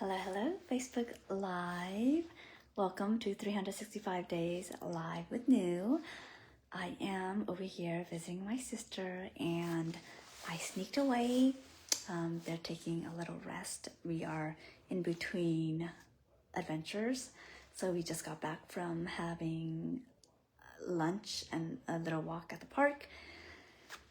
Hello, Facebook Live. Welcome to 365 Days Live with New. I am over here visiting my sister and I sneaked away. They're taking a little rest. We are in between adventures. So we just got back from having lunch and a little walk at the park.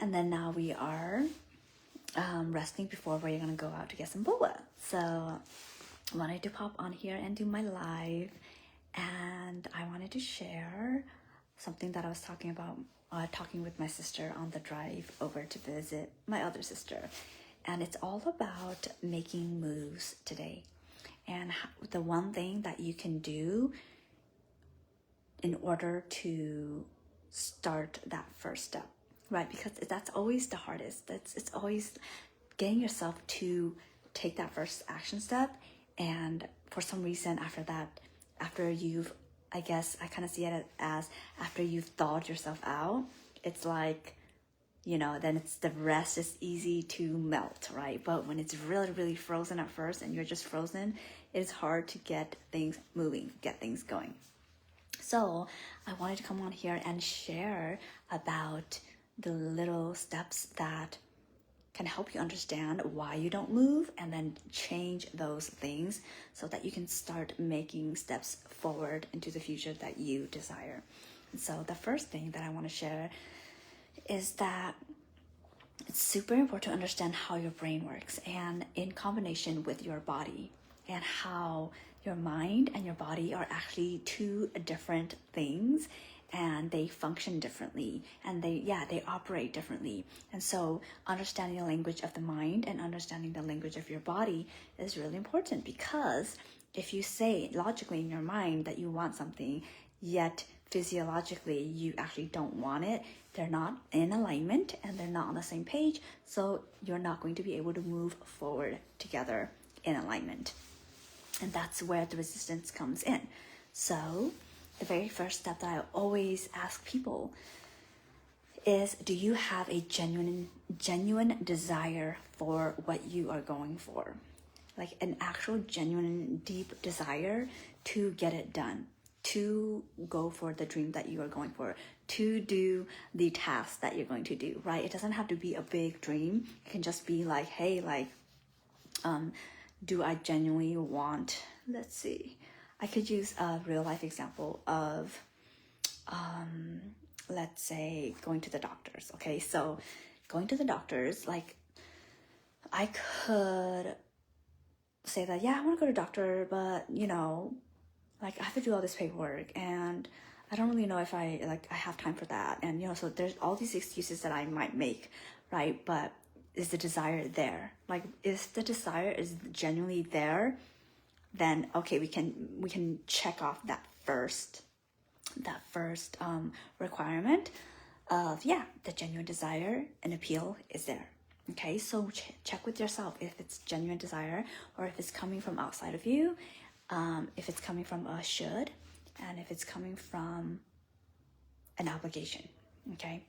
And then now we are resting before we're gonna go out to get some boba. So I wanted to pop on here and do my live, and I wanted to share something that I was talking with my sister on the drive over to visit my other sister. And it's all about making moves today. And the one thing that you can do in order to start that first step, right? Because that's always the hardest. It's always getting yourself to take that first action step. And for some reason after you've, I guess I kind of see it as after you've thawed yourself out, it's like, then it's the rest is easy to melt, right? But when it's really, really frozen at first and you're just frozen, it's hard to get things moving, get things going. So I wanted to come on here and share about the little steps that can help you understand why you don't move and then change those things so that you can start making steps forward into the future that you desire. And so the first thing that I want to share is that it's super important to understand how your brain works and in combination with your body, and how your mind and your body are actually two different things, and they function differently, and they operate differently. And so understanding the language of the mind and understanding the language of your body is really important, because if you say logically in your mind that you want something, yet physiologically you actually don't want it, they're not in alignment and they're not on the same page, so you're not going to be able to move forward together in alignment. And that's where the resistance comes in. So the very first step that I always ask people is, do you have a genuine desire for what you are going for? Like an actual genuine deep desire to get it done, to go for the dream that you are going for, to do the task that you're going to do, right? It doesn't have to be a big dream. It can just be like, hey, do I genuinely want, let's see, I could use a real life example of, let's say going to the doctors. Okay, so going to the doctors, like I could say that, yeah, I want to go to the doctor, but like I have to do all this paperwork and I don't really know if I have time for that. And so there's all these excuses that I might make, right? But is the desire there? Like, if the desire is genuinely there, then okay, we can check off that first requirement of, the genuine desire and appeal is there. Okay, so check with yourself if it's genuine desire or if it's coming from outside of you, if it's coming from a should, and if it's coming from an obligation. Okay,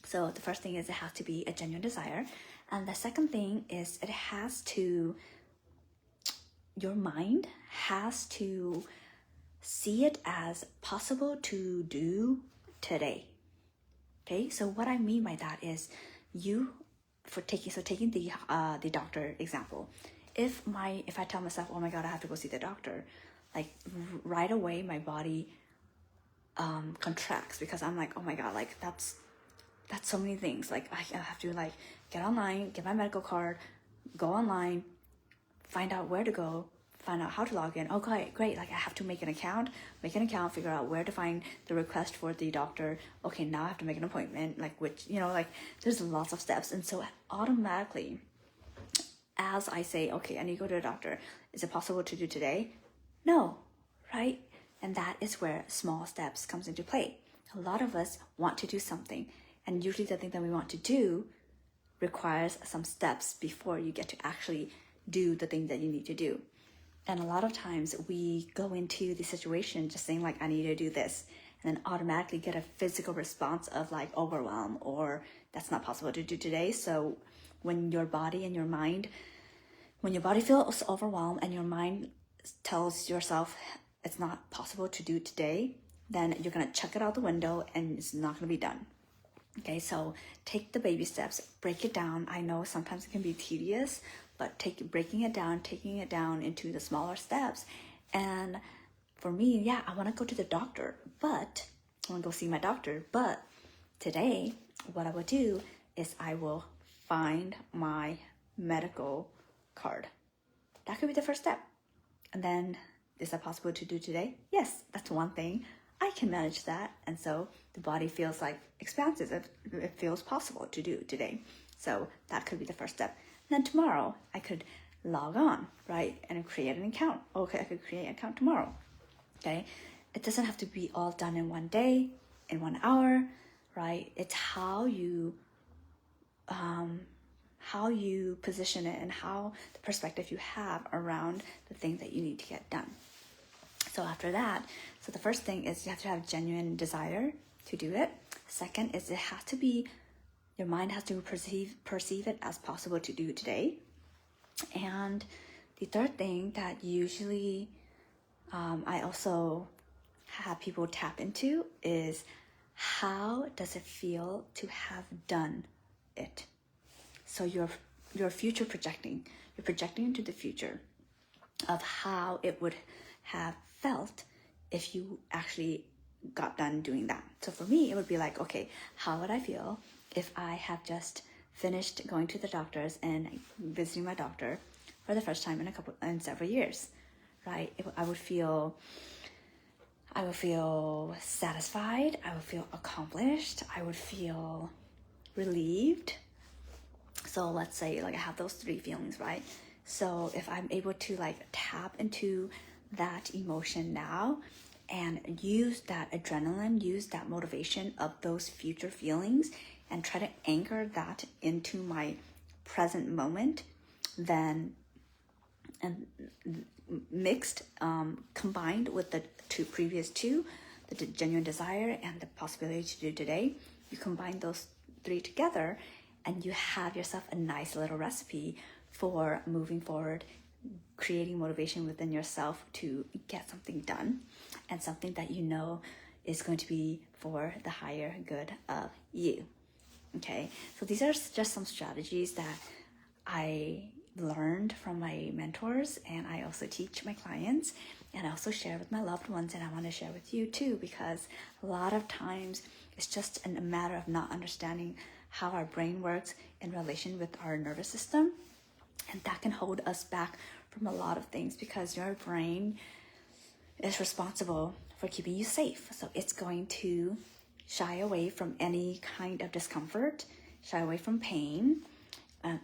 so the first thing is it has to be a genuine desire, and the second thing is your mind has to see it as possible to do today. Okay, so what I mean by that is taking the doctor example. If I tell myself, oh my God, I have to go see the doctor, like right away my body contracts, because I'm like, oh my God, like that's so many things. Like I have to like get online, get my medical card, go online, find out where to go, find out how to log in. Oh, great. Like I have to make an account, figure out where to find the request for the doctor. Okay, now I have to make an appointment, like there's lots of steps. And so automatically, as I say, okay, I need to go to the doctor, is it possible to do today? No, right? And that is where small steps comes into play. A lot of us want to do something, and usually the thing that we want to do requires some steps before you get to actually do the thing that you need to do. And a lot of times we go into the situation just saying like, I need to do this, and then automatically get a physical response of like overwhelm, or that's not possible to do today. So when your body and your mind, when your body feels overwhelmed and your mind tells yourself it's not possible to do today, then you're going to chuck it out the window and it's not going to be done. Okay, so take the baby steps, break it down. I know sometimes it can be tedious, but taking it down into the smaller steps. And for me, yeah, I want to go to the doctor, but I want to go see my doctor. But today, what I will do is I will find my medical card. That could be the first step. And then, is that possible to do today? Yes, that's one thing. I can manage that. And so the body feels like expansive. It feels possible to do today. So that could be the first step. And then tomorrow I could log on, right? And create an account. Okay, I could create an account tomorrow. Okay. It doesn't have to be all done in one day, in 1 hour, right? It's how you position it and how the perspective you have around the thing that you need to get done. So after that, so the first thing is you have to have genuine desire to do it. Second is it has to be, your mind has to perceive it as possible to do today. And the third thing that usually I also have people tap into is, how does it feel to have done it? So you're future projecting. You're projecting into the future of how it would have felt if you actually got done doing that. So for me, it would be like, okay, how would I feel if I have just finished going to the doctors and visiting my doctor for the first time in several years, right? I would feel satisfied. I would feel accomplished. I would feel relieved. So let's say like I have those three feelings, right? So if I'm able to like tap into that emotion now and use that adrenaline, use that motivation of those future feelings and try to anchor that into my present moment, then and mixed, combined with the previous two, the genuine desire and the possibility to do today, you combine those three together and you have yourself a nice little recipe for moving forward, creating motivation within yourself to get something done and something that you know is going to be for the higher good of you. Okay, so these are just some strategies that I learned from my mentors, and I also teach my clients, and I also share with my loved ones, and I want to share with you too, because a lot of times it's just a matter of not understanding how our brain works in relation with our nervous system, and that can hold us back from a lot of things, because your brain is responsible for keeping you safe. So it's going to shy away from any kind of discomfort, shy away from pain,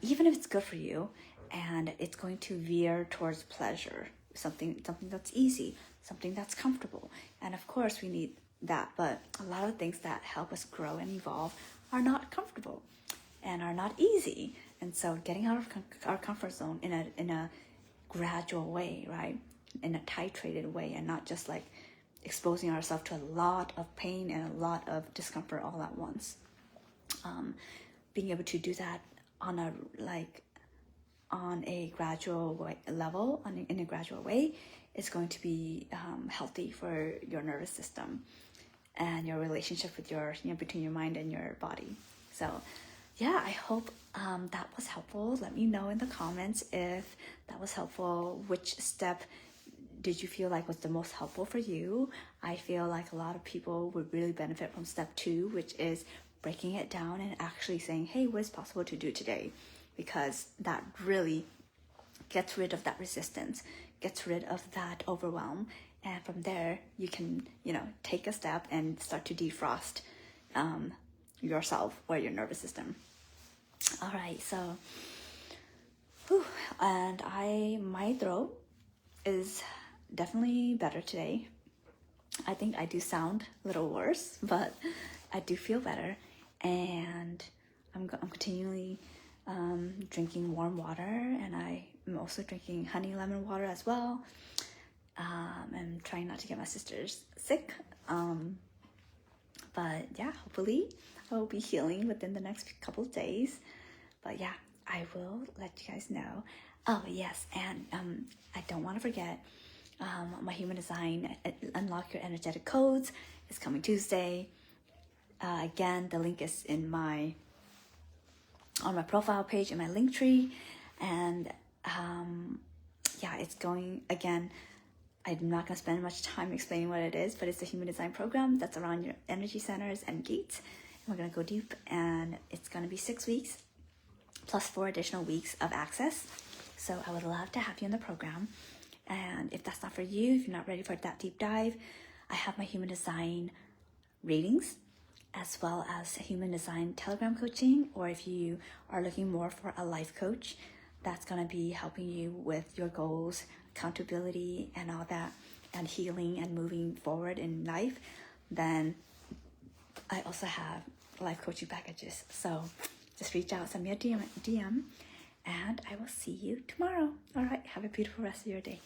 even if it's good for you, and it's going to veer towards pleasure, something that's easy, something that's comfortable. And of course we need that, but a lot of things that help us grow and evolve are not comfortable and are not easy. And so getting out of our comfort zone in a gradual way, right, in a titrated way, and not just like exposing ourselves to a lot of pain and a lot of discomfort all at once. Being able to do that on a gradual level, in a gradual way, is going to be healthy for your nervous system and your relationship with between your mind and your body. So yeah, I hope that was helpful. Let me know in the comments if that was helpful. Which step did you feel like was the most helpful for you? I feel like a lot of people would really benefit from step 2, which is breaking it down and actually saying, hey, what is possible to do today? Because that really gets rid of that resistance, gets rid of that overwhelm. And from there, you can, take a step and start to defrost yourself or your nervous system. All right, so, and my throat is definitely better today. I think I do sound a little worse, but I do feel better, and I'm continually drinking warm water, and I am also drinking honey lemon water as well. I'm trying not to get my sisters sick, but yeah, hopefully I will be healing within the next couple of days. But yeah, I will let you guys know. Oh, yes, and I don't want to forget my Human Design Unlock Your Energetic Codes is coming Tuesday. Again, the link is in on my profile page in my link tree, and yeah, it's going again. I'm not going to spend much time explaining what it is, but it's a Human Design program that's around your energy centers and gates. And we're going to go deep, and it's going to be 6 weeks plus 4 additional weeks of access. So I would love to have you in the program. And if that's not for you, if you're not ready for that deep dive, I have my Human Design readings as well as Human Design Telegram coaching, or if you are looking more for a life coach, that's going to be helping you with your goals, accountability, and all that, and healing and moving forward in life, then I also have life coaching packages. So just reach out, send me a DM, and I will see you tomorrow. All right, have a beautiful rest of your day.